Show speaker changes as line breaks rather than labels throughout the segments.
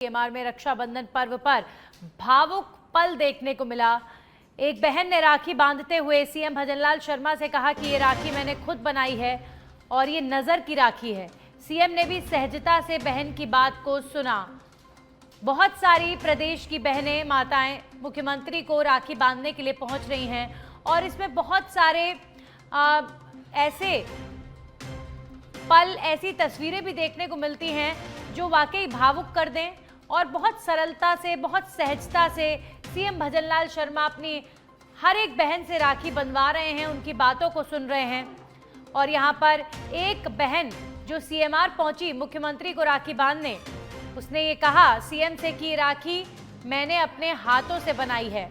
CMR में रक्षाबंधन पर्व पर भावुक पल देखने को मिला। एक बहन ने राखी बांधते हुए सीएम भजनलाल शर्मा से कहा कि ये राखी मैंने खुद बनाई है और ये नजर की राखी है। सीएम ने भी सहजता से बहन की बात को सुना। बहुत सारी प्रदेश की बहनें माताएं मुख्यमंत्री को राखी बांधने के लिए पहुंच रही हैं और इसमें बहुत सारे ऐसे पल, ऐसी तस्वीरें भी देखने को मिलती हैं जो वाकई भावुक कर दें। और बहुत सरलता से, बहुत सहजता से सीएम भजनलाल शर्मा अपनी हर एक बहन से राखी बंधवा रहे हैं, उनकी बातों को सुन रहे हैं। और यहाँ पर एक बहन जो सीएमआर पहुंची मुख्यमंत्री को राखी बांधने, उसने ये कहा सीएम से कि राखी मैंने अपने हाथों से बनाई है।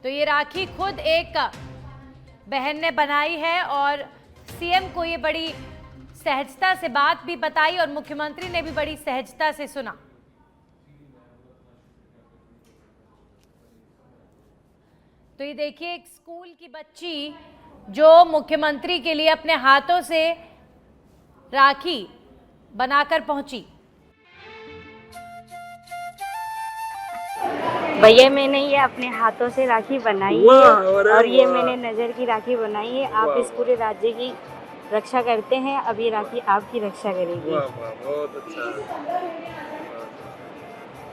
तो ये राखी खुद एक बहन ने बनाई है और सीएम को ये बड़ी सहजता से बात भी बताई और मुख्यमंत्री ने भी बड़ी सहजता से सुना। तो ये देखिए, एक स्कूल की बच्ची जो मुख्यमंत्री के लिए अपने हाथों से राखी बनाकर पहुंची।
भैया, मैंने ये अपने हाथों से राखी बनाई है और ये मैंने नजर की राखी बनाई है। आप इस पूरे राज्य की रक्षा करते हैं, अब ये राखी आपकी रक्षा करेगी।
वाह वाह, बहुत अच्छा,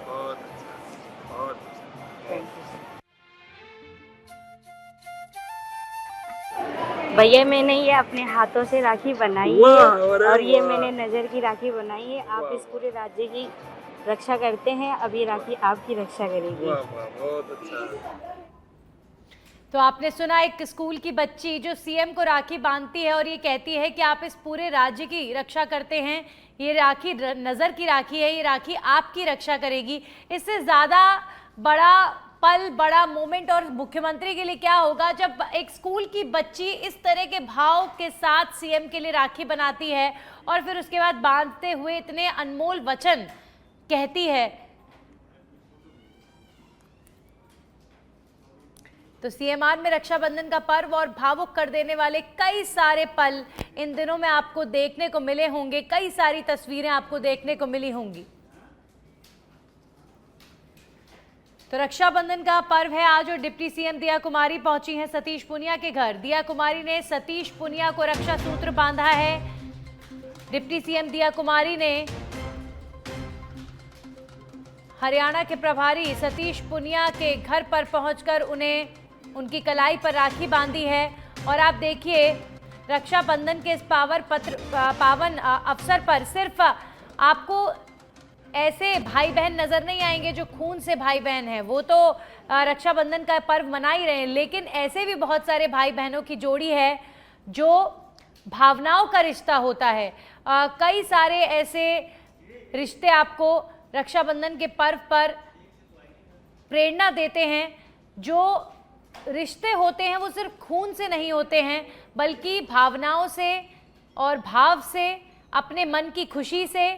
बहुत अच्छा, बहुत
भैया, मैंने ये अपने हाथों से राखी बनाई है और ये मैंने नजर की राखी बनाई है। आप इस पूरे राज्य की रक्षा करते हैं, अब ये राखी आपकी रक्षा करेगी।
वाह वाह, बहुत अच्छा।
तो आपने सुना, एक स्कूल की बच्ची जो सीएम को राखी बांधती है और ये कहती है कि आप इस पूरे राज्य की रक्षा करते हैं, ये राखी नजर की राखी है, ये राखी आपकी रक्षा करेगी। इससे ज्यादा बड़ा पल, बड़ा मोमेंट और मुख्यमंत्री के लिए क्या होगा जब एक स्कूल की बच्ची इस तरह के भाव के साथ सीएम के लिए राखी बनाती है और फिर उसके बाद बांधते हुए इतने अनमोल वचन कहती है। तो सीएमआर में रक्षाबंधन का पर्व और भावुक कर देने वाले कई सारे पल इन दिनों में आपको देखने को मिले होंगे, कई सारी तस्वीरें आपको देखने को मिली होंगी। तो रक्षाबंधन का पर्व है आज और डिप्टी सीएम दिया कुमारी पहुंची हैं सतीश पूनिया के घर। दिया कुमारी ने सतीश पूनिया को रक्षा सूत्र बांधा है। डिप्टी सीएम दिया कुमारी ने हरियाणा के प्रभारी सतीश पूनिया के घर पर पहुंचकर उन्हें उनकी कलाई पर राखी बांधी है। और आप देखिए, रक्षाबंधन के इस पावन अवसर पर सिर्फ आपको ऐसे भाई बहन नजर नहीं आएंगे जो खून से भाई बहन हैं, वो तो रक्षाबंधन का पर्व मना ही रहे हैं, लेकिन ऐसे भी बहुत सारे भाई बहनों की जोड़ी है जो भावनाओं का रिश्ता होता है। कई सारे ऐसे रिश्ते आपको रक्षाबंधन के पर्व पर प्रेरणा देते हैं। जो रिश्ते होते हैं वो सिर्फ खून से नहीं होते हैं, बल्कि भावनाओं से और भाव से, अपने मन की खुशी से,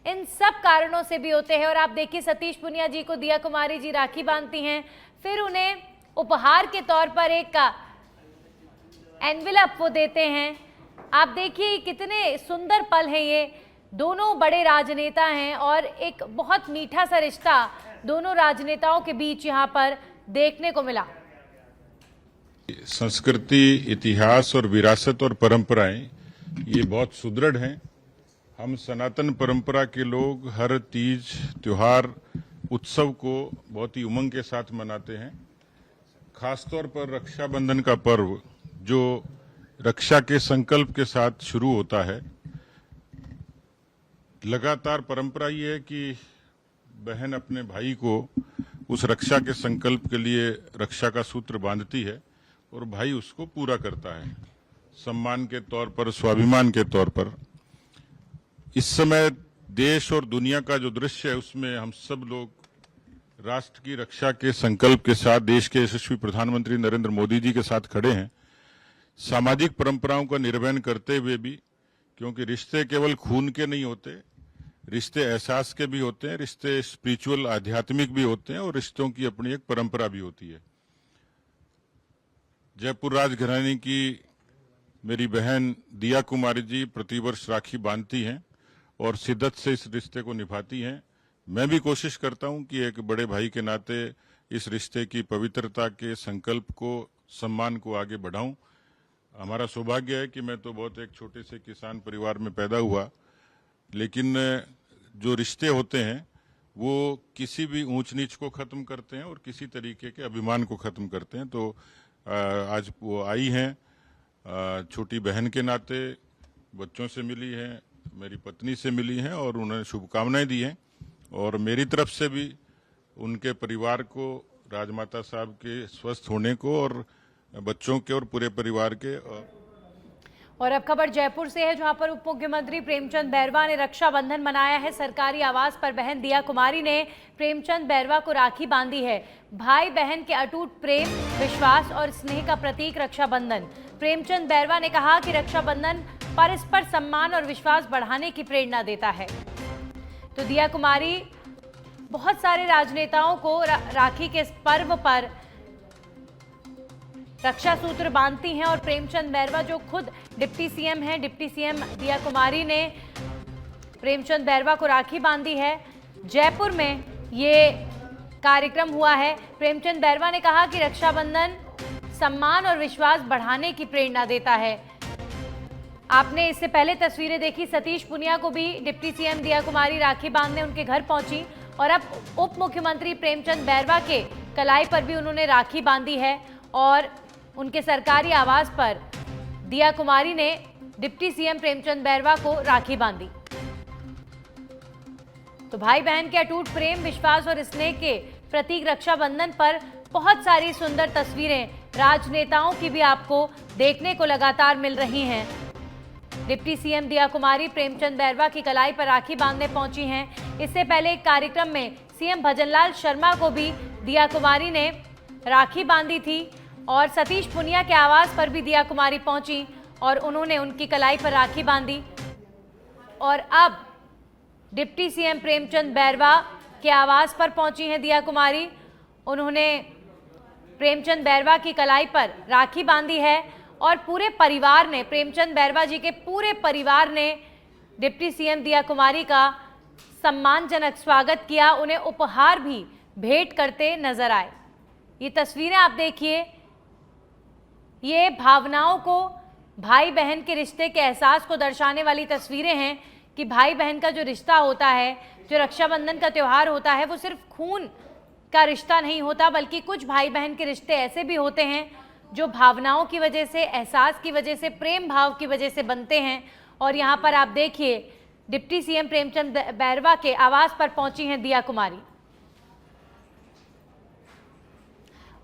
इन सब कारणों से भी होते हैं। और आप देखिए, सतीश पूनिया जी को दिया कुमारी जी राखी बांधती हैं, फिर उन्हें उपहार के तौर पर एक एनवेलप वो देते हैं। आप देखिए कितने सुंदर पल हैं ये। दोनों बड़े राजनेता हैं और एक बहुत मीठा सा रिश्ता दोनों राजनेताओं के बीच यहाँ पर देखने को मिला।
संस्कृति, इतिहास और विरासत और परंपराएं ये बहुत सुदृढ़ हैं। हम सनातन परंपरा के लोग हर तीज, त्योहार, उत्सव को बहुत ही उमंग के साथ मनाते हैं। खासतौर पर रक्षाबंधन का पर्व जो रक्षा के संकल्प के साथ शुरू होता है, लगातार परंपरा ये है कि बहन अपने भाई को उस रक्षा के संकल्प के लिए रक्षा का सूत्र बांधती है और भाई उसको पूरा करता है, सम्मान के तौर पर, स्वाभिमान के तौर पर। इस समय देश और दुनिया का जो दृश्य है उसमें हम सब लोग राष्ट्र की रक्षा के संकल्प के साथ देश के यशस्वी प्रधानमंत्री नरेंद्र मोदी जी के साथ खड़े हैं, सामाजिक परंपराओं का निर्वहन करते हुए भी, क्योंकि रिश्ते केवल खून के नहीं होते, रिश्ते एहसास के भी होते हैं, रिश्ते स्पिरिचुअल, आध्यात्मिक भी होते हैं और रिश्तों की अपनी एक परंपरा भी होती है। जयपुर राजघराने की मेरी बहन दिया कुमारी जी प्रतिवर्ष राखी बांधती हैं और शिद्दत से इस रिश्ते को निभाती हैं। मैं भी कोशिश करता हूं कि एक बड़े भाई के नाते इस रिश्ते की पवित्रता के संकल्प को, सम्मान को आगे बढ़ाऊं। हमारा सौभाग्य है कि मैं तो बहुत एक छोटे से किसान परिवार में पैदा हुआ, लेकिन जो रिश्ते होते हैं वो किसी भी ऊंच नीच को खत्म करते हैं और किसी तरीके के अभिमान को खत्म करते हैं। तो आज वो आई हैं छोटी बहन के नाते, बच्चों से मिली हैं, मेरी पत्नी से मिली हैं और उन्होंने शुभकामनाएं दी हैं। और मेरी तरफ से भी उनके परिवार को, राजमाता साहब के स्वस्थ होने को और बच्चों के और पूरे परिवार के।
और अब खबर जयपुर से है, जहां पर उप मुख्यमंत्री प्रेमचंद बैरवा ने रक्षाबंधन मनाया है। सरकारी आवास पर बहन दिया कुमारी ने प्रेमचंद बैरवा को राखी बांधी है। भाई बहन के अटूट प्रेम, विश्वास और स्नेह का प्रतीक रक्षाबंधन। प्रेमचंद बैरवा ने कहा कि रक्षाबंधन परस्पर सम्मान और विश्वास बढ़ाने की प्रेरणा देता है। तो दिया कुमारी बहुत सारे राजनेताओं को राखी के इस पर्व पर रक्षा सूत्र बांधती हैं और प्रेमचंद बैरवा जो खुद डिप्टी सीएम हैं, डिप्टी सीएम दिया कुमारी ने प्रेमचंद बैरवा को राखी बांधी है। जयपुर में ये कार्यक्रम हुआ है। प्रेमचंद बैरवा ने कहा कि रक्षाबंधन सम्मान और विश्वास बढ़ाने की प्रेरणा देता है। आपने इससे पहले तस्वीरें देखी, सतीश पुनिया को भी डिप्टी सीएम दिया कुमारी राखी बांधने उनके घर पहुंची और अब उप मुख्यमंत्री प्रेमचंद बैरवा के कलाई पर भी उन्होंने राखी बांधी है और उनके सरकारी आवास पर दिया कुमारी ने डिप्टी सीएम प्रेमचंद बैरवा को राखी बांधी। तो भाई बहन के अटूट प्रेम, विश्वास और स्नेह के प्रतीक रक्षाबंधन पर बहुत सारी सुंदर तस्वीरें राजनेताओं की भी आपको देखने को लगातार मिल रही हैं। डिप्टी सीएम दिया कुमारी प्रेमचंद बैरवा की कलाई पर राखी बांधने पहुंची हैं। इससे पहले एक कार्यक्रम में सीएम भजनलाल शर्मा को भी दिया कुमारी ने राखी बांधी थी और सतीश पुनिया के आवास पर भी दिया कुमारी पहुंची और उन्होंने उनकी कलाई पर राखी बांधी। और अब डिप्टी सीएम प्रेमचंद बैरवा के आवास पर पहुंची हैं दिया कुमारी। उन्होंने प्रेमचंद बैरवा की कलाई पर राखी बांधी है और पूरे परिवार ने, प्रेमचंद बैरवा जी के पूरे परिवार ने डिप्टी सीएम दिया कुमारी का सम्मानजनक स्वागत किया, उन्हें उपहार भी भेंट करते नजर आए। ये तस्वीरें आप देखिए, ये भावनाओं को, भाई बहन के रिश्ते के एहसास को दर्शाने वाली तस्वीरें हैं कि भाई बहन का जो रिश्ता होता है, जो रक्षाबंधन का त्यौहार होता है, वो सिर्फ खून का रिश्ता नहीं होता, बल्कि कुछ भाई बहन के रिश्ते ऐसे भी होते हैं जो भावनाओं की वजह से, एहसास की वजह से, प्रेम भाव की वजह से बनते हैं। और यहाँ पर आप देखिए डिप्टी सीएम प्रेमचंद बैरवा के आवास पर पहुंची हैं दिया कुमारी।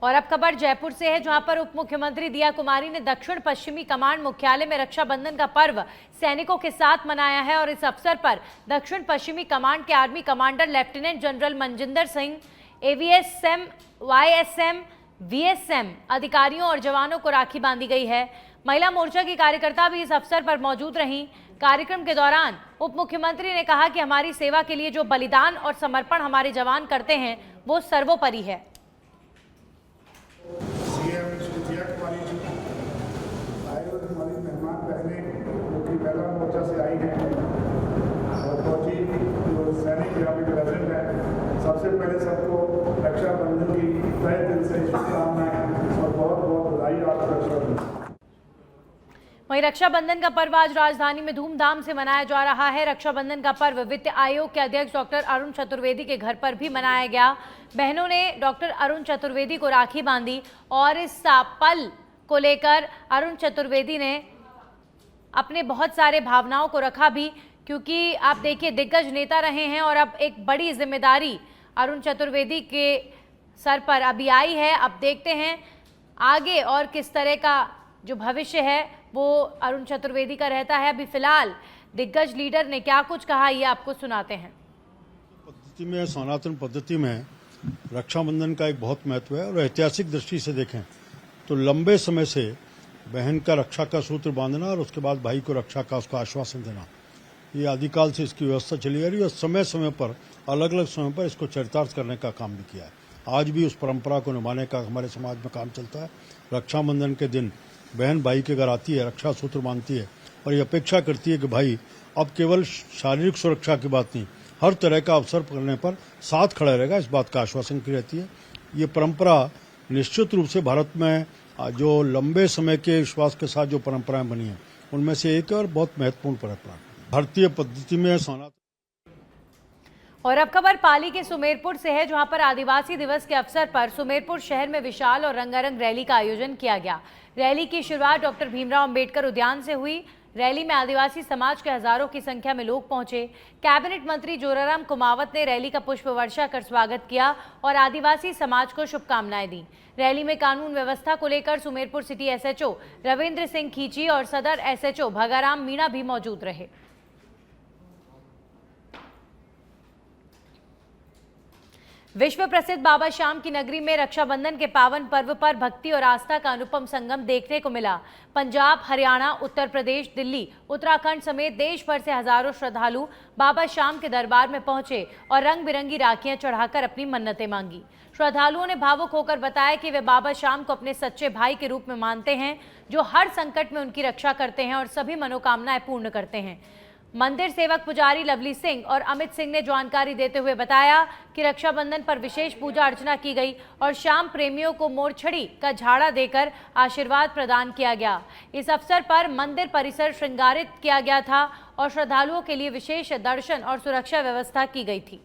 और अब खबर जयपुर से है, जहां पर उप मुख्यमंत्री दिया कुमारी ने दक्षिण पश्चिमी कमांड मुख्यालय में रक्षाबंधन का पर्व सैनिकों के साथ मनाया है। और इस अवसर पर दक्षिण पश्चिमी कमांड के army commander lieutenant general Manjinder Singh, AVSM, वाईएसएम, VSM अधिकारियों और जवानों को राखी बांधी गई है। महिला मोर्चा की कार्यकर्ता भी इस अवसर पर मौजूद रहीं। कार्यक्रम के दौरान उप मुख्यमंत्री ने कहा कि हमारी सेवा के लिए जो बलिदान और समर्पण हमारे जवान करते हैं वो सर्वोपरि है।
सीएम दिया कुमारी जी आए और हमारी मेहमान बहनें जो कि महिला मोर्चा से आई हैं और फौजी जो सैनिक यहाँ पे प्रेजेंट है, सबसे पहले सबको रक्षाबंधन की तहे दिल से शुभकामनाएं और बहुत बहुत बधाई आपको रक्षाबंधन।
वहीं रक्षाबंधन का पर्व आज राजधानी में धूमधाम से मनाया जा रहा है। रक्षाबंधन का पर्व वित्त आयोग के अध्यक्ष डॉक्टर अरुण चतुर्वेदी के घर पर भी मनाया गया। बहनों ने डॉक्टर अरुण चतुर्वेदी को राखी बांधी और इस पल को लेकर अरुण चतुर्वेदी ने अपने बहुत सारे भावनाओं को रखा भी, क्योंकि आप देखिए दिग्गज नेता रहे हैं और अब एक बड़ी जिम्मेदारी अरुण चतुर्वेदी के सर पर अभी आई है। अब देखते हैं आगे और किस तरह का जो भविष्य है वो अरुण चतुर्वेदी का रहता है। अभी फिलहाल दिग्गज लीडर ने क्या कुछ कहा, ये आपको सुनाते हैं।
पद्धति में, सनातन पद्धति में रक्षाबंधन का एक बहुत महत्व है और ऐतिहासिक दृष्टि से देखें तो लंबे समय से बहन का रक्षा का सूत्र बांधना और उसके बाद भाई को रक्षा का उसका आश्वासन देना, ये आदिकाल से इसकी व्यवस्था चली आ रही है और समय समय पर, अलग अलग समय पर इसको चरितार्थ करने का काम भी किया है। आज भी उस परंपरा को निभाने का हमारे समाज में काम चलता है। रक्षाबंधन के दिन बहन भाई के घर आती है, रक्षा सूत्र बांधती है और ये अपेक्षा करती है कि भाई अब केवल शारीरिक सुरक्षा की बात नहीं, हर तरह का अवसर पड़ने पर साथ खड़ा रहेगा, इस बात का आश्वासन की रहती है। ये परंपरा निश्चित रूप से भारत में जो लंबे समय के विश्वास के साथ जो परंपराएं बनी हैं उनमें से एक है और बहुत महत्वपूर्ण परंपरा। भारतीय पद्धति में सनातन।
और अब खबर पाली के सुमेरपुर से है, जहां पर आदिवासी दिवस के अवसर पर सुमेरपुर शहर में विशाल और रंगारंग रैली का आयोजन किया गया। रैली की शुरुआत डॉक्टर भीमराव अंबेडकर उद्यान से हुई। रैली में आदिवासी समाज के हजारों की संख्या में लोग पहुंचे। कैबिनेट मंत्री जोराराम कुमावत ने रैली का पुष्प वर्षा कर स्वागत किया और आदिवासी समाज को शुभकामनाएं दी। रैली में कानून व्यवस्था को लेकर सुमेरपुर सिटी एसएचओ रविंद्र सिंह खींची और सदर एसएचओ भगाराम मीणा भी मौजूद रहे। विश्व प्रसिद्ध बाबा श्याम की नगरी में रक्षाबंधन के पावन पर्व पर भक्ति और आस्था का अनुपम संगम देखने को मिला। पंजाब, हरियाणा, उत्तर प्रदेश, दिल्ली, उत्तराखंड समेत देश भर से हजारों श्रद्धालु बाबा श्याम के दरबार में पहुंचे और रंग बिरंगी राखियां चढ़ाकर अपनी मन्नतें मांगी। श्रद्धालुओं ने भावुक होकर बताया कि वे बाबा श्याम को अपने सच्चे भाई के रूप में मानते हैं, जो हर संकट में उनकी रक्षा करते हैं और सभी मनोकामनाएं पूर्ण करते हैं। मंदिर सेवक पुजारी लवली सिंह और अमित सिंह ने जानकारी देते हुए बताया कि रक्षाबंधन पर विशेष पूजा अर्चना की गई और श्याम प्रेमियों को मोरछड़ी का झाड़ा देकर आशीर्वाद प्रदान किया गया। इस अवसर पर मंदिर परिसर श्रृंगारित किया गया था और श्रद्धालुओं के लिए विशेष दर्शन और सुरक्षा व्यवस्था की गई थी।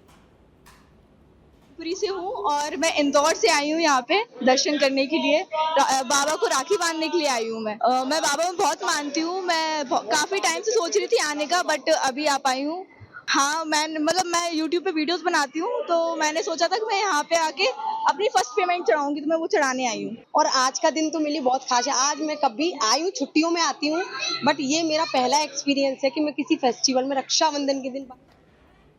से हूँ और मैं इंदौर से आई हूँ यहाँ पे दर्शन करने के लिए, बाबा को राखी बांधने के लिए आई हूँ। मैं बाबा में बहुत मानती हूँ। मैं काफी टाइम से सोच रही थी आने का, बट अभी आ पाई हूँ। हाँ, मैं YouTube पे वीडियोस बनाती हूँ, तो मैंने सोचा था कि मैं यहाँ पे आके अपनी फर्स्ट पेमेंट चढ़ाऊंगी, तो मैं वो चढ़ाने आई हूँ।
और आज का दिन तो मेरे लिए बहुत खास है। आज मैं कभी आई हूँ, छुट्टियों में आती हूँ, बट ये मेरा पहला एक्सपीरियंस है कि मैं किसी फेस्टिवल में रक्षाबंधन के दिन।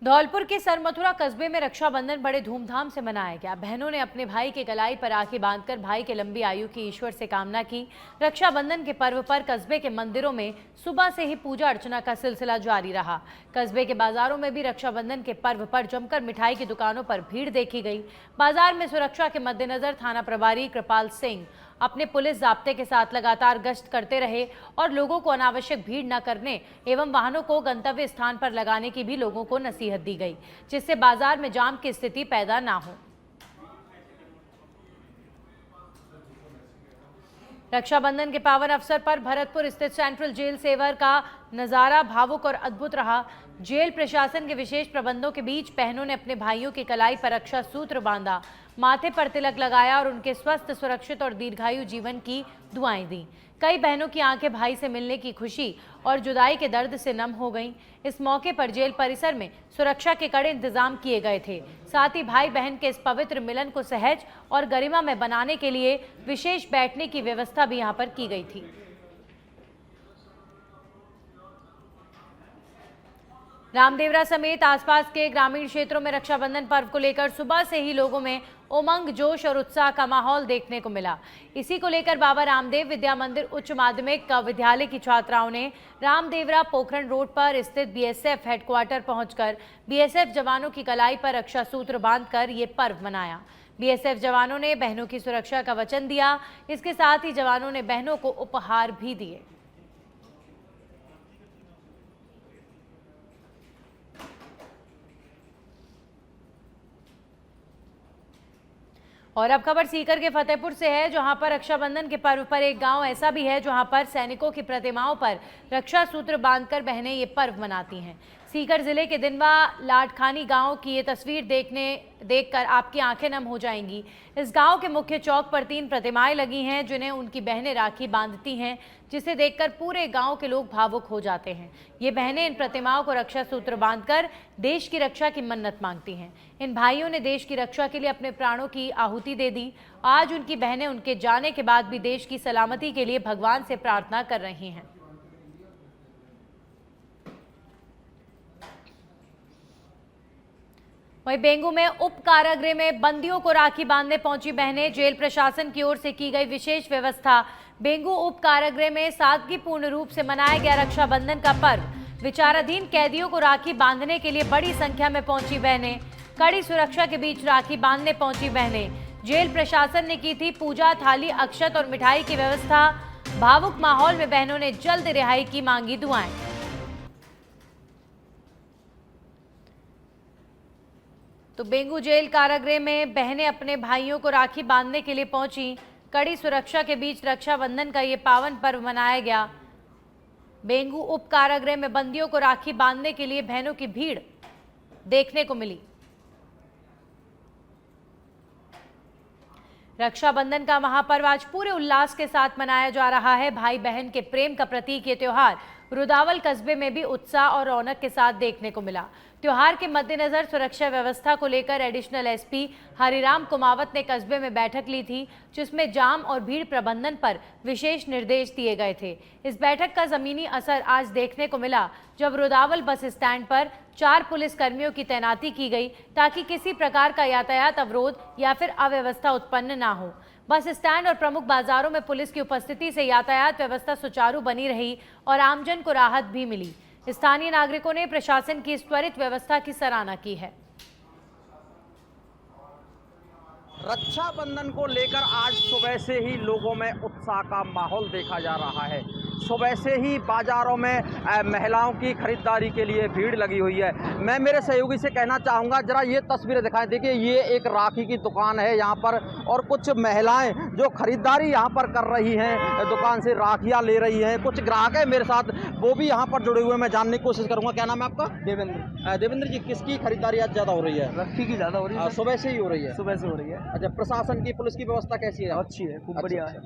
धौलपुर के सरमथुरा कस्बे में रक्षाबंधन बड़े धूमधाम से मनाया गया। बहनों ने अपने भाई के गलाई पर राखी बांधकर भाई के लंबी आयु की ईश्वर से कामना की। रक्षाबंधन के पर्व पर कस्बे के मंदिरों में सुबह से ही पूजा अर्चना का सिलसिला जारी रहा। कस्बे के बाजारों में भी रक्षाबंधन के पर्व पर जमकर मिठाई की दुकानों पर भीड़ देखी गई। बाजार में सुरक्षा के मद्देनजर थाना प्रभारी कृपाल सिंह अपने पुलिस जाब्ते के साथ लगातार गश्त करते रहे और लोगों को अनावश्यक भीड़ न करने एवं वाहनों को गंतव्य स्थान पर लगाने की भी लोगों को नसीहत दी गई, जिससे बाजार में जाम की स्थिति पैदा ना हो। रक्षाबंधन के पावन अवसर पर भरतपुर स्थित सेंट्रल जेल सेवर का नजारा भावुक और अद्भुत रहा। जेल प्रशासन के विशेष प्रबंधों के बीच बहनों ने अपने भाइयों की कलाई पर रक्षा सूत्र बांधा, माथे पर तिलक लगाया और उनके स्वस्थ, सुरक्षित और दीर्घायु जीवन की दुआएं दी। कई बहनों की आंखें भाई से मिलने की खुशी और जुदाई के दर्द से नम हो गईं। इस मौके पर जेल परिसर में सुरक्षा के कड़े इंतजाम किए गए थे। साथ ही भाई बहन के इस पवित्र मिलन को सहज और गरिमा में बनाने के लिए विशेष बैठने की व्यवस्था भी यहां पर की गई थी। रामदेवरा समेत आसपास के ग्रामीण क्षेत्रों में रक्षाबंधन पर्व को लेकर सुबह से ही लोगों में उमंग, जोश और उत्साह का माहौल देखने को मिला। इसी को लेकर बाबा रामदेव विद्या मंदिर उच्च माध्यमिक विद्यालय की छात्राओं ने रामदेवरा पोखरण रोड पर स्थित बीएसएफ हेडक्वार्टर पहुंचकर बीएसएफ जवानों की कलाई पर रक्षा सूत्र बांधकर ये पर्व मनाया। बीएसएफ जवानों ने बहनों की सुरक्षा का वचन दिया। इसके साथ ही जवानों ने बहनों को उपहार भी दिए। और अब खबर सीकर के फतेहपुर से है, जहां पर रक्षाबंधन के पर्व पर एक गांव ऐसा भी है जहां पर सैनिकों की प्रतिमाओं पर रक्षा सूत्र बांधकर बहनें ये पर्व मनाती हैं। सीकर जिले के दिनवा लाडखानी गांव की ये तस्वीर देखकर आपकी आंखें नम हो जाएंगी। इस गांव के मुख्य चौक पर 3 प्रतिमाएं लगी हैं जिन्हें उनकी बहनें राखी बांधती हैं, जिसे देखकर पूरे गांव के लोग भावुक हो जाते हैं। ये बहनें इन प्रतिमाओं को रक्षा सूत्र बांधकर देश की रक्षा की मन्नत मांगती हैं। इन भाइयों ने देश की रक्षा के लिए अपने प्राणों की आहुति दे दी। आज उनकी बहनें उनके जाने के बाद भी देश की सलामती के लिए भगवान से प्रार्थना कर रही हैं। वहीं बेंगू में उप कारागृह में बंदियों को राखी बांधने पहुंची बहनें, जेल प्रशासन की ओर से की गई विशेष व्यवस्था। बेंगू उप कारागृह में सादगीपूर्ण रूप से मनाया गया रक्षाबंधन का पर्व। विचाराधीन कैदियों को राखी बांधने के लिए बड़ी संख्या में पहुंची बहनें। कड़ी सुरक्षा के बीच राखी बांधने पहुंची बहनें। जेल प्रशासन ने की थी पूजा थाली, अक्षत और मिठाई की व्यवस्था। भावुक माहौल में बहनों ने जल्द रिहाई की मांगी दुआएं। तो बेंगू जेल कारागृह में बहनें अपने भाइयों को राखी बांधने के लिए पहुंची। कड़ी सुरक्षा के बीच रक्षाबंधन का ये पावन पर्व मनाया गया। बेंगू उप कारागृह में बंदियों को राखी बांधने के लिए बहनों की भीड़ देखने को मिली। रक्षाबंधन का महापर्व आज पूरे उल्लास के साथ मनाया जा रहा है। भाई बहन के प्रेम का प्रतीक ये त्योहार रुदावल कस्बे में भी उत्साह और रौनक के साथ देखने को मिला। त्योहार के मद्देनजर सुरक्षा व्यवस्था को लेकर एडिशनल एसपी हरिराम कुमावत ने कस्बे में बैठक ली थी, जिसमें जाम और भीड़ प्रबंधन पर विशेष निर्देश दिए गए थे। इस बैठक का जमीनी असर आज देखने को मिला, जब रुदावल बस स्टैंड पर 4 पुलिस कर्मियों की तैनाती की गई ताकि किसी प्रकार का यातायात अवरोध या फिर अव्यवस्था उत्पन्न ना हो। बस स्टैंड और प्रमुख बाजारों में पुलिस की उपस्थिति से यातायात व्यवस्था सुचारू बनी रही और आमजन को राहत भी मिली। स्थानीय नागरिकों ने प्रशासन की इस त्वरित व्यवस्था की सराहना की है।
रक्षाबंधन को लेकर आज सुबह से ही लोगों में उत्साह का माहौल देखा जा रहा है। सुबह से ही बाजारों में महिलाओं की खरीदारी के लिए भीड़ लगी हुई है। मैं मेरे सहयोगी से कहना चाहूँगा, जरा ये तस्वीरें दिखाएं। देखिए, ये एक राखी की दुकान है यहाँ पर, और कुछ महिलाएं जो खरीदारी यहाँ पर कर रही हैं, दुकान से राखियाँ ले रही हैं। कुछ ग्राहक है मेरे साथ, वो भी यहाँ पर जुड़े हुए, मैं जानने की कोशिश करूँगा। क्या नाम है आपका?
देवेंद्र।
देवेंद्र जी, किसकी खरीदारी आज ज़्यादा हो रही है?
राखी की ज़्यादा हो रही है।
सुबह से ही हो रही है?
सुबह से हो रही है।
अच्छा, प्रशासन की, पुलिस की व्यवस्था कैसी है?
अच्छी है, खूब बढ़िया है।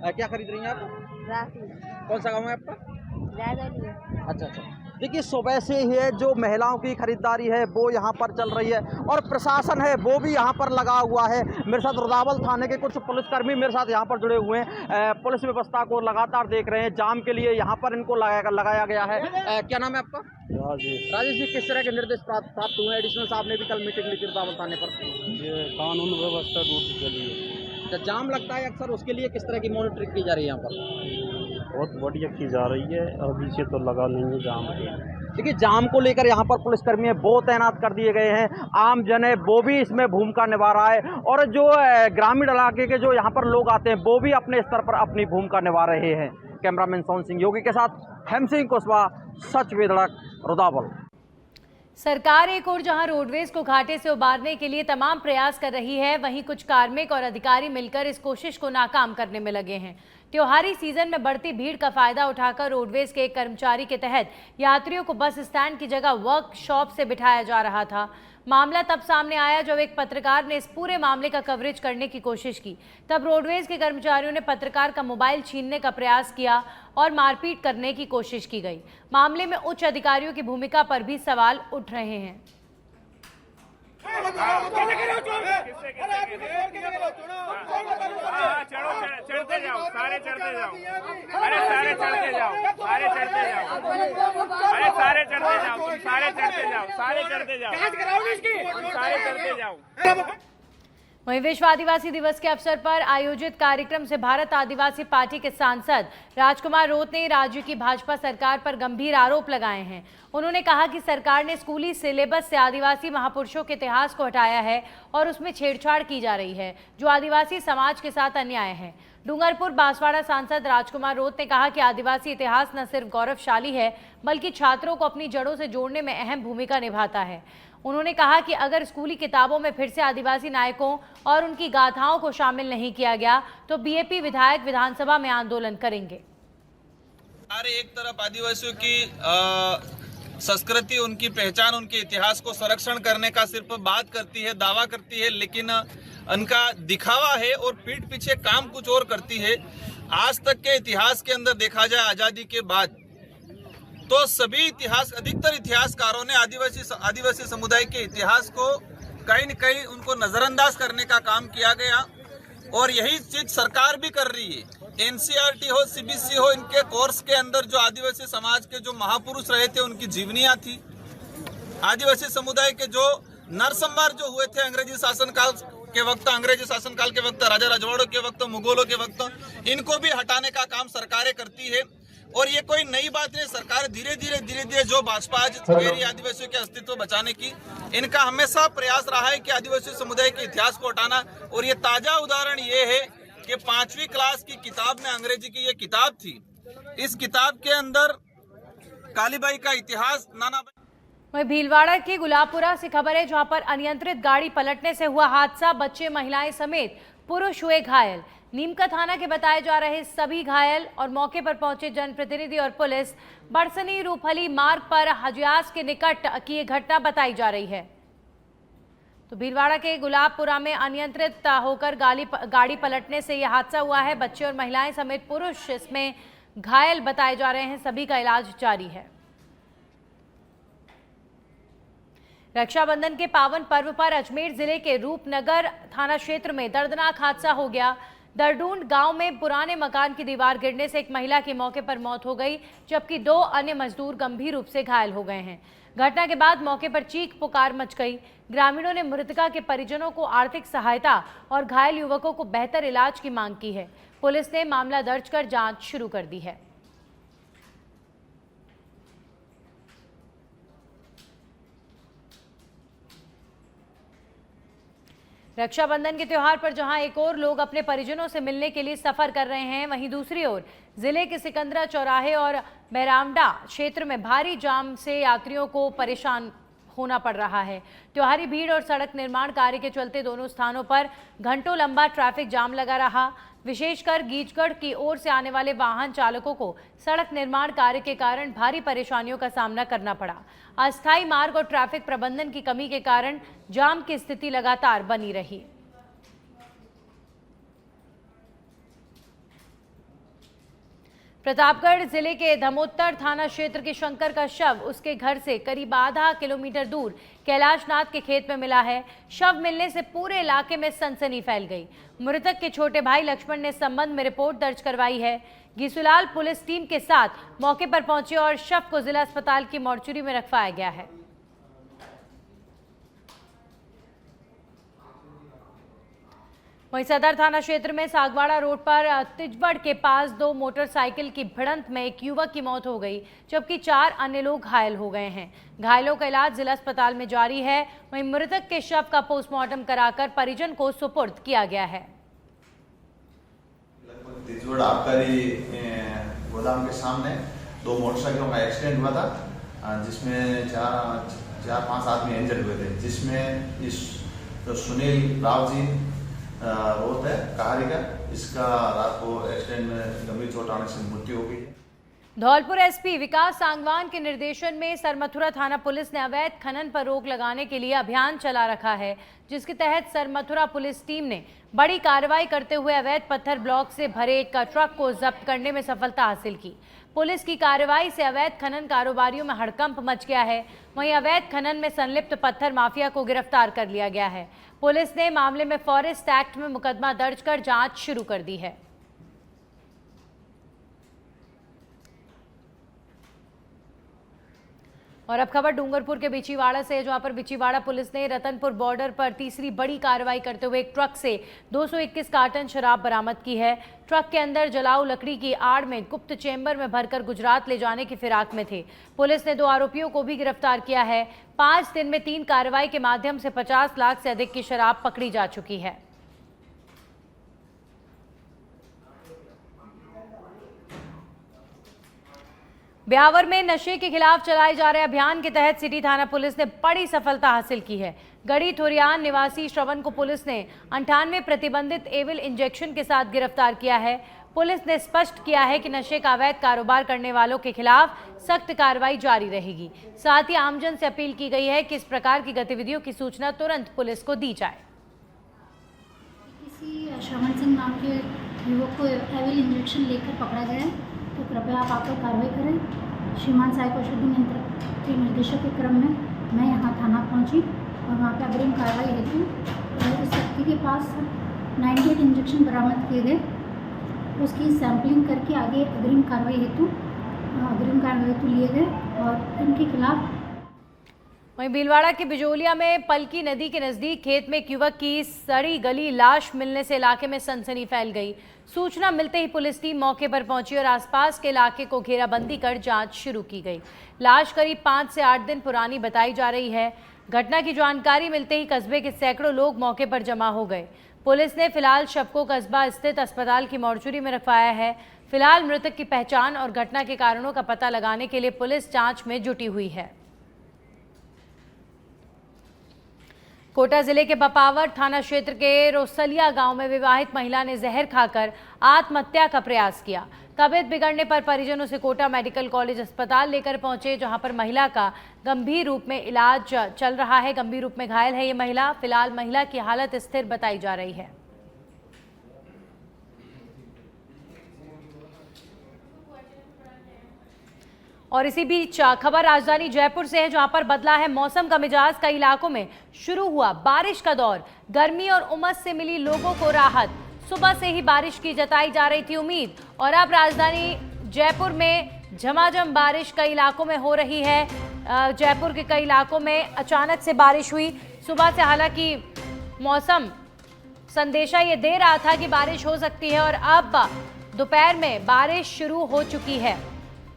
क्या खरीद रही हैं आप?
राखी।
कौन सा गाँव है आपका?
अच्छा।
देखिए, सुबह से ही जो महिलाओं की खरीदारी है वो यहाँ पर चल रही है, और प्रशासन है वो भी यहाँ पर लगा हुआ है। मेरे साथ रुदावल थाने के कुछ पुलिसकर्मी मेरे साथ यहाँ पर जुड़े हुए हैं, पुलिस व्यवस्था को लगातार देख रहे हैं। जाम के लिए यहाँ पर इनको लगाया गया है। क्या नाम है आपका? राजेश जी, किस तरह के निर्देश प्राप्त हुए हैं? एडिशनल साहब ने भी कल मीटिंग ली थी रुदावल थाने पर।
ये कानून व्यवस्था दूसरी चली है।
जाम लगता है अक्सर, उसके लिए किस तरह की मॉनिटरिंग की जा रही है यहाँ पर?
बहुत बढ़िया की जा रही है, अभी से तो लगा लेंगे जाम।
देखिए, जाम को लेकर यहाँ पर पुलिसकर्मी वो तैनात कर दिए गए हैं। आम जन है वो भी इसमें भूमिका निभा रहा है, और जो ग्रामीण इलाके के जो यहाँ पर लोग आते हैं वो भी अपने स्तर पर अपनी भूमिका निभा रहे हैं। कैमरामैन सोन सिंह योगी के साथ हेम सिंह कुशवाहा, सच वेदड़क, रुदावल।
सरकार एक और जहां रोडवेज को घाटे से उबारने के लिए तमाम प्रयास कर रही है, वहीं कुछ कार्मिक और अधिकारी मिलकर इस कोशिश को नाकाम करने में लगे हैं। त्योहारी सीजन में बढ़ती भीड़ का फायदा उठाकर रोडवेज के एक कर्मचारी के तहत यात्रियों को बस स्टैंड की जगह वर्कशॉप से बिठाया जा रहा था। मामला तब सामने आया जब एक पत्रकार ने इस पूरे मामले का कवरेज करने की कोशिश की। तब रोडवेज के कर्मचारियों ने पत्रकार का मोबाइल छीनने का प्रयास किया और मारपीट करने की कोशिश की गई। मामले में उच्च अधिकारियों की भूमिका पर भी सवाल उठ रहे हैं।
चढ़ते जाओ, सारे चढ़ते जाओ, अरे सारे चढ़ते जाओ, सारे चढ़ते जाओ, अरे सारे चढ़ते जाओ, तुम सारे चढ़ते जाओ, सारे चढ़ते जाओ, सारे चढ़ते जाओ।
वहीं विश्व आदिवासी दिवस के अवसर पर आयोजित कार्यक्रम से भारत आदिवासी पार्टी के सांसद राजकुमार रोत ने राज्य की भाजपा सरकार पर गंभीर आरोप लगाए हैं। उन्होंने कहा कि सरकार ने स्कूली सिलेबस से आदिवासी महापुरुषों के इतिहास को हटाया है और उसमें छेड़छाड़ की जा रही है, जो आदिवासी समाज के साथ अन्याय है। डूंगरपुर बांसवाड़ा सांसद राजकुमार रोत ने कहा कि आदिवासी इतिहास न सिर्फ गौरवशाली है, बल्कि छात्रों को अपनी जड़ों से जोड़ने में अहम भूमिका निभाता है। उन्होंने कहा कि अगर स्कूली किताबों में फिर से आदिवासी नायकों और उनकी गाथाओं को शामिल नहीं किया गया तो बीएपी विधायक विधानसभा में आंदोलन करेंगे।
एक तरफ आदिवासियों की संस्कृति, उनकी पहचान, उनके इतिहास को संरक्षण करने का सिर्फ बात करती है, दावा करती है, लेकिन उनका दिखावा है और पीठ पीछे काम कुछ और करती है। आज तक के इतिहास के अंदर देखा जाए, आजादी के बाद तो सभी अधिकतर इतिहासकारों ने आदिवासी समुदाय के इतिहास को कहीं न कहीं उनको नजरअंदाज करने का काम किया गया, और यही चीज सरकार भी कर रही है। एनसीईआरटी हो, सीबीएसई हो, इनके कोर्स के अंदर जो आदिवासी समाज के जो महापुरुष रहे थे उनकी जीवनियां थी, आदिवासी समुदाय के जो नरसंहार जो हुए थे अंग्रेजी शासनकाल के वक्त, राजा रजवाड़ों के वक्त, मुगलों के वक्त, इनको भी हटाने का काम सरकारें करती है। और ये कोई नई बात नहीं। सरकार धीरे धीरे जो भाजपा आज मेरी आदिवासियों के अस्तित्व बचाने की, इनका हमेशा प्रयास रहा है कि आदिवासी समुदाय के इतिहास को हटाना। और ये ताजा उदाहरण ये है कि 5वीं क्लास की किताब में, अंग्रेजी की ये किताब थी, इस किताब के अंदर कालीबाई का इतिहास, नाना
वहीं भीलवाड़ा के गुलाबपुरा से खबर है, जहां पर अनियंत्रित गाड़ी पलटने से हुआ हादसा, बच्चे महिलाएं समेत पुरुष हुए घायल। नीमका थाना के बताए जा रहे सभी घायल और मौके पर पहुंचे जनप्रतिनिधि और पुलिस बरसनी रूपहली मार्ग पर हजियास के निकट की ये घटना बताई जा रही है। तो भीलवाड़ा के गुलाबपुरा में अनियंत्रित होकर गाड़ी पलटने से यह हादसा हुआ है। बच्चे और महिलाएं समेत पुरुष इसमें घायल बताए जा रहे हैं। सभी का इलाज जारी है। रक्षाबंधन के पावन पर्व पर अजमेर जिले के रूपनगर थाना क्षेत्र में दर्दनाक हादसा हो गया। दरडूंड गांव में पुराने मकान की दीवार गिरने से एक महिला की मौके पर मौत हो गई, जबकि 2 अन्य मजदूर गंभीर रूप से घायल हो गए हैं। घटना के बाद मौके पर चीख पुकार मच गई। ग्रामीणों ने मृतका के परिजनों को आर्थिक सहायता और घायल युवकों को बेहतर इलाज की मांग की है। पुलिस ने मामला दर्ज कर जांच शुरू कर दी है। रक्षाबंधन के त्योहार पर जहां एक और लोग अपने परिजनों से मिलने के लिए सफर कर रहे हैं, वहीं दूसरी ओर जिले के सिकंदरा चौराहे और बैरामडा क्षेत्र में भारी जाम से यात्रियों को परेशान होना पड़ रहा है। त्योहारी भीड़ और सड़क निर्माण कार्य के चलते दोनों स्थानों पर घंटों लंबा ट्रैफिक जाम लगा रहा। विशेषकर गीचगढ़ की ओर से आने वाले वाहन चालकों को सड़क निर्माण कार्य के कारण भारी परेशानियों का सामना करना पड़ा। अस्थायी मार्ग और ट्रैफिक प्रबंधन की कमी के कारण जाम की स्थिति लगातार बनी रही। प्रतापगढ़ जिले के धमोत्तर थाना क्षेत्र के शंकर का शव उसके घर से करीब आधा किलोमीटर दूर कैलाशनाथ के खेत में मिला है। शव मिलने से पूरे इलाके में सनसनी फैल गई। मृतक के छोटे भाई लक्ष्मण ने संबंध में रिपोर्ट दर्ज करवाई है। घिसुलाल पुलिस टीम के साथ मौके पर पहुंचे और शव को जिला अस्पताल की मोर्चरी में रखवाया गया है। वहीं सदर थाना क्षेत्र में सागवाड़ा रोड पर तिजबड़ के पास 2 मोटरसाइकिल की भिड़ंत में एक युवक की मौत हो गई, जबकि 4 अन्य लोग घायल हो गए हैं। घायलों का इलाज जिला अस्पताल में जारी है। वहीं मृतक के शव का पोस्टमार्टम कराकर परिजन को सुपुर्द किया गया है।
तिजबड़ आबकारी गोदाम के सामने 2 मोटरसाइकिलों का एक्सीडेंट हुआ था, जिसमें 4-5 आदमी इंजर्ड हुए थे, जिसमें इस सुनील राव जी रोत है कहारी का, इसका रात को एक्सीडेंट में गंभीर चोट आने से मृत्यु हो गई है।
धौलपुर एसपी विकास सांगवान के निर्देशन में सरमथुरा थाना पुलिस ने अवैध खनन पर रोक लगाने के लिए अभियान चला रखा है, जिसके तहत सरमथुरा पुलिस टीम ने बड़ी कार्रवाई करते हुए अवैध पत्थर ब्लॉक से भरे एक ट्रक को जब्त करने में सफलता हासिल की। पुलिस की कार्रवाई से अवैध खनन कारोबारियों में हड़कंप मच गया है। वहीं अवैध खनन में संलिप्त पत्थर माफिया को गिरफ्तार कर लिया गया है। पुलिस ने मामले में फॉरेस्ट एक्ट में मुकदमा दर्ज कर जांच शुरू कर दी है। और अब खबर डूंगरपुर के बिचीवाड़ा से, जहां पर बिचीवाड़ा पुलिस ने रतनपुर बॉर्डर पर तीसरी बड़ी कार्रवाई करते हुए एक ट्रक से 221 कार्टन शराब बरामद की है। ट्रक के अंदर जलाऊ लकड़ी की आड़ में गुप्त चेंबर में भरकर गुजरात ले जाने की फिराक में थे। पुलिस ने 2 आरोपियों को भी गिरफ्तार किया है। 5 दिन में 3 कार्रवाई के माध्यम से 50 लाख से अधिक की शराब पकड़ी जा चुकी है। ब्यावर में नशे के खिलाफ चलाए जा रहे अभियान के तहत सिटी थाना पुलिस ने बड़ी सफलता हासिल की है। गढ़ी थोरियान निवासी श्रवण को पुलिस ने 98 प्रतिबंधित एविल इंजेक्शन के साथ गिरफ्तार किया है। पुलिस ने स्पष्ट किया है कि नशे का अवैध कारोबार करने वालों के खिलाफ सख्त कार्रवाई जारी रहेगी। साथ ही आमजन से अपील की गई है कि इस प्रकार की गतिविधियों की सूचना तुरंत पुलिस को दी जाए।
किसी श्रवण सिंह नाम के युवक को एविल इंजेक्शन लेकर पकड़ा गया है, तो कृपया आप पर कार्रवाई करें। श्रीमान साई औषधि नियंत्रक के निर्देशों के क्रम में मैं यहाँ थाना पहुँची और वहाँ पर अग्रिम कार्रवाई हेतु इस व्यक्ति के पास 98 इंजेक्शन बरामद किए गए। उसकी सैंपलिंग करके आगे अग्रिम कार्रवाई हेतु लिए गए और इनके खिलाफ।
वहीं भीलवाड़ा के बिजोलिया में पलकी नदी के नजदीक खेत में एक युवक की सड़ी गली लाश मिलने से इलाके में सनसनी फैल गई। सूचना मिलते ही पुलिस टीम मौके पर पहुंची और आसपास के इलाके को घेराबंदी कर जांच शुरू की गई। लाश करीब 5 से 8 दिन पुरानी बताई जा रही है। घटना की जानकारी मिलते ही कस्बे के सैकड़ों लोग मौके पर जमा हो गए। पुलिस ने फिलहाल शव को कस्बा स्थित अस्पताल की मोर्चरी में रखवाया है। फिलहाल मृतक की पहचान और घटना के कारणों का पता लगाने के लिए पुलिस जांच में जुटी हुई है। कोटा जिले के बपावर थाना क्षेत्र के रोसलिया गांव में विवाहित महिला ने जहर खाकर आत्महत्या का प्रयास किया। तबीयत बिगड़ने पर परिजनों से कोटा मेडिकल कॉलेज अस्पताल लेकर पहुंचे, जहां पर महिला का गंभीर रूप में इलाज चल रहा है। गंभीर रूप में घायल है ये महिला। फिलहाल महिला की हालत स्थिर बताई जा रही है। और इसी बीच खबर राजधानी जयपुर से है, जहां पर बदला है मौसम का मिजाज। कई इलाकों में शुरू हुआ बारिश का दौर। गर्मी और उमस से मिली लोगों को राहत। सुबह से ही बारिश की जताई जा रही थी उम्मीद, और अब राजधानी जयपुर में झमाझम बारिश कई इलाकों में हो रही है। जयपुर के कई इलाकों में अचानक से बारिश हुई सुबह से। हालांकि मौसम संदेशा ये दे रहा था कि बारिश हो सकती है, और अब दोपहर में बारिश शुरू हो चुकी है।